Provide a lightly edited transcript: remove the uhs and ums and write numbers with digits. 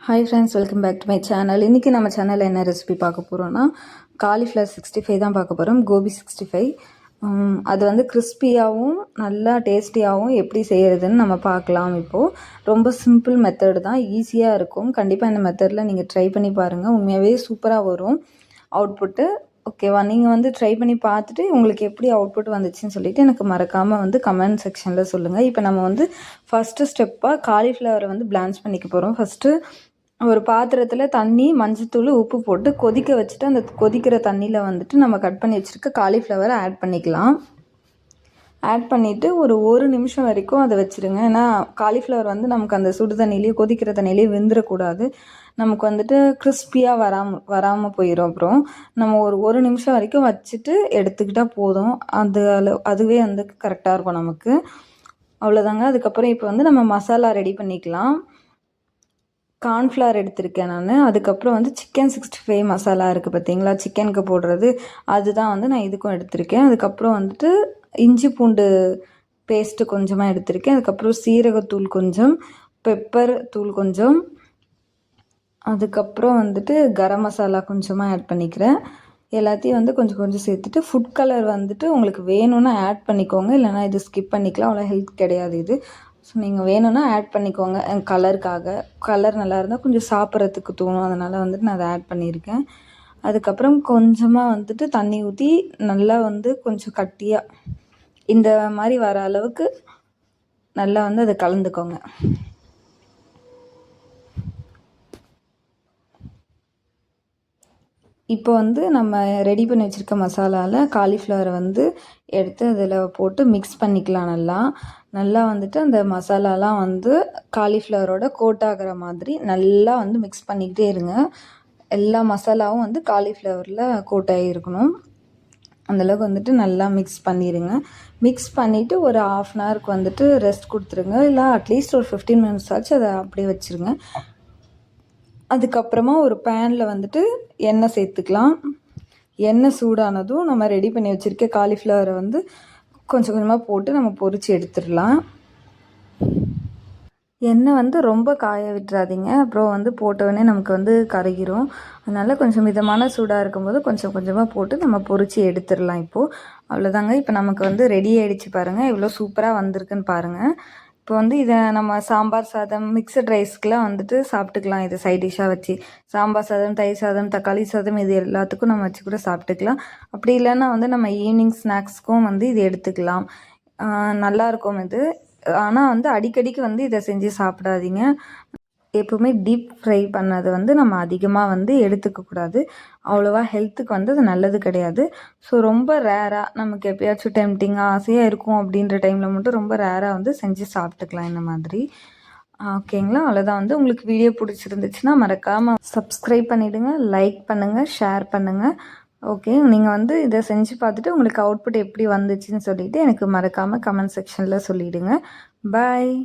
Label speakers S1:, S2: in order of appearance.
S1: Hi friends, welcome back to my channel. இன்றைக்கி நம்ம சேனலில் என்ன ரெசிபி பார்க்க போகிறோன்னா காலிஃப்ளவர் 65 தான் பார்க்க போகிறோம். கோபி 65 அது வந்து கிறிஸ்பியாகவும் நல்லா டேஸ்டியாகவும் எப்படி செய்கிறதுன்னு நம்ம பார்க்கலாம். இப்போது ரொம்ப சிம்பிள் மெத்தடு தான், ஈஸியாக இருக்கும். கண்டிப்பாக இந்த மெத்தடில் நீங்கள் ட்ரை பண்ணி பாருங்கள், உண்மையாகவே சூப்பராக வரும் அவுட்புட்டு. ஓகேவா? நீங்கள் வந்து ட்ரை பண்ணி பார்த்துட்டு உங்களுக்கு எப்படி அவுட்புட் வந்துச்சுன்னு சொல்லிவிட்டு எனக்கு மறக்காமல் வந்து கமெண்ட் செக்ஷனில் சொல்லுங்கள். இப்போ நம்ம வந்து ஃபஸ்ட்டு ஸ்டெப்பாக காலிஃப்ளவரை வந்து பிளான்ச் பண்ணிக்க போகிறோம். ஃபஸ்ட்டு ஒரு பாத்திரத்தில் தண்ணி, மஞ்சத்தூள், உப்பு போட்டு கொதிக்க வச்சுட்டு அந்த கொதிக்கிற தண்ணியில் வந்துட்டு நம்ம கட் பண்ணி வச்சுருக்க காலிஃப்ளவரை ஆட் பண்ணிக்கலாம். ஆட் பண்ணிவிட்டு ஒரு நிமிஷம் வரைக்கும் அதை வச்சுருங்க. ஏன்னா காலிஃப்ளவர் வந்து நமக்கு அந்த சுடு தண்ணியிலேயே கொதிக்கிற தண்ணியிலேயே வெந்துடக்கூடாது. நமக்கு வந்துட்டு கிறிஸ்பியாக வராமல் போயிடும். அப்புறம் நம்ம ஒரு நிமிஷம் வரைக்கும் வச்சுட்டு எடுத்துக்கிட்டால் போதும். அதுவே வந்து கரெக்டாக இருக்கும் நமக்கு. அவ்வளோதாங்க. அதுக்கப்புறம் இப்போ வந்து நம்ம மசாலா ரெடி பண்ணிக்கலாம். கார்ன்ஃப்ளவர் எடுத்திருக்கேன் நான். அதுக்கப்புறம் வந்து சிக்கன் 65 மசாலா இருக்குது பார்த்தீங்களா, சிக்கனுக்கு போடுறது, அதுதான் வந்து நான் இதுக்கும் எடுத்திருக்கேன். அதுக்கப்புறம் வந்துட்டு இஞ்சி பூண்டு பேஸ்ட்டு கொஞ்சமாக எடுத்திருக்கேன். அதுக்கப்புறம் சீரகத்தூள் கொஞ்சம், பெப்பர் தூள் கொஞ்சம், அதுக்கப்புறம் வந்துட்டு கரம் மசாலா கொஞ்சமாக ஆட் பண்ணிக்கிறேன். எல்லாத்தையும் வந்து கொஞ்சம் கொஞ்சம் சேர்த்துட்டு ஃபுட் கலர் வந்துட்டு உங்களுக்கு வேணும்னா ஆட் பண்ணிக்கோங்க, இல்லைனா இது ஸ்கிப் பண்ணிக்கலாம். அவ்வளோ ஹெல்த் கிடையாது இது. ஸோ நீங்கள் வேணும்னா ஆட் பண்ணிக்கோங்க கலருக்காக. கலர் நல்லா இருந்தால் கொஞ்சம் சாப்பிட்றதுக்கு தோணும், அதனால் வந்துட்டு நான் அதை ஆட் பண்ணியிருக்கேன். அதுக்கப்புறம் கொஞ்சமாக வந்துட்டு தண்ணி ஊற்றி நல்லா வந்து கொஞ்சம் கட்டியாக இந்த மாதிரி வர அளவுக்கு நல்லா வந்து அதை கலந்துக்கோங்க. இப்போ வந்து நம்ம ரெடி பண்ணி வச்சுருக்க மசாலாவில் காலிஃப்ளவரை வந்து எடுத்து அதில் போட்டு மிக்ஸ் பண்ணிக்கலாம். நல்லா வந்துட்டு அந்த மசாலாலாம் வந்து காலிஃப்ளவரோட கோட் ஆகிற மாதிரி நல்லா வந்து மிக்ஸ் பண்ணிக்கிட்டே இருங்க. எல்லா மசாலாவும் வந்து காலிஃப்ளவரில் கோட் ஆகிருக்கணும். அந்தளவுக்கு வந்துட்டு நல்லா மிக்ஸ் பண்ணிடுங்க. மிக்ஸ் பண்ணிவிட்டு ஒரு 1/2 அன் ஹவருக்கு வந்துட்டு ரெஸ்ட் கொடுத்துருங்க. இல்லை அட்லீஸ்ட் ஒரு 15 மினிட்ஸ் ஆச்சு அதை அப்படியே வச்சுருங்க. அதுக்கப்புறமா ஒரு பேனில் வந்துட்டு எண்ணெய் சேர்த்துக்கலாம். எண்ணெய் சூடானதும் நம்ம ரெடி பண்ணி வச்சுருக்க காலிஃப்ளவரை வந்து கொஞ்சம் கொஞ்சமாக போட்டு நம்ம பொரித்து எடுத்துடலாம். எண்ணெய் வந்து ரொம்ப காய விட்டுறாதீங்க, அப்புறம் வந்து போட்டோடனே நமக்கு வந்து கருகிரும். அதனால் கொஞ்சம் மிதமான சூடாக இருக்கும்போது கொஞ்சம் கொஞ்சமாக போட்டு நம்ம பொரித்து எடுத்துடலாம். இப்போது அவ்வளோதாங்க. இப்போ நமக்கு வந்து ரெடி ஆகிடுச்சு பாருங்கள், எவ்வளோ சூப்பராக வந்திருக்குன்னு பாருங்கள். இப்போ வந்து இதை நம்ம சாம்பார் சாதம், மிக்சட் ரைஸ்க்கெலாம் வந்துட்டு சாப்பிட்டுக்கலாம். இதை சைட் டிஷ்ஷாக வச்சு சாம்பார் சாதம், தயிர் சாதம், தக்காளி சாதம், இது எல்லாத்துக்கும் நம்ம வச்சு கூட சாப்பிட்டுக்கலாம். அப்படி இல்லைன்னா வந்து நம்ம ஈவினிங் ஸ்நாக்ஸ்க்கும் வந்து இது எடுத்துக்கலாம். நல்லாயிருக்கும் இது. ஆனால் வந்து அடிக்கடிக்கு வந்து இதை செஞ்சு சாப்பிடாதீங்க. எப்போவுமே டீப் ஃப்ரை பண்ணது வந்து நம்ம அதிகமாக வந்து எடுத்துக்கக்கூடாது. அவ்வளோவா ஹெல்த்துக்கு வந்து அது நல்லது கிடையாது. ஸோ ரொம்ப ரேராக நமக்கு எப்போயாச்சும் டெம்டிங்காக ஆசையாக இருக்கும் அப்படின்ற டைமில் மட்டும் ரொம்ப ரேராக வந்து செஞ்சு சாப்பிட்டுக்கலாம் இந்த மாதிரி. ஓகேங்களா? அவ்வளோதான். வந்து உங்களுக்கு வீடியோ பிடிச்சிருந்துச்சுன்னா மறக்காமல் சப்ஸ்கிரைப் பண்ணிவிடுங்க, லைக் பண்ணுங்கள், ஷேர் பண்ணுங்கள். ஓகே, நீங்கள் வந்து இதை செஞ்சு பார்த்துட்டு உங்களுக்கு அவுட்புட் எப்படி வந்துச்சுன்னு சொல்லிவிட்டு எனக்கு மறக்காமல் கமெண்ட் செக்ஷனில் சொல்லிவிடுங்க. பாய்.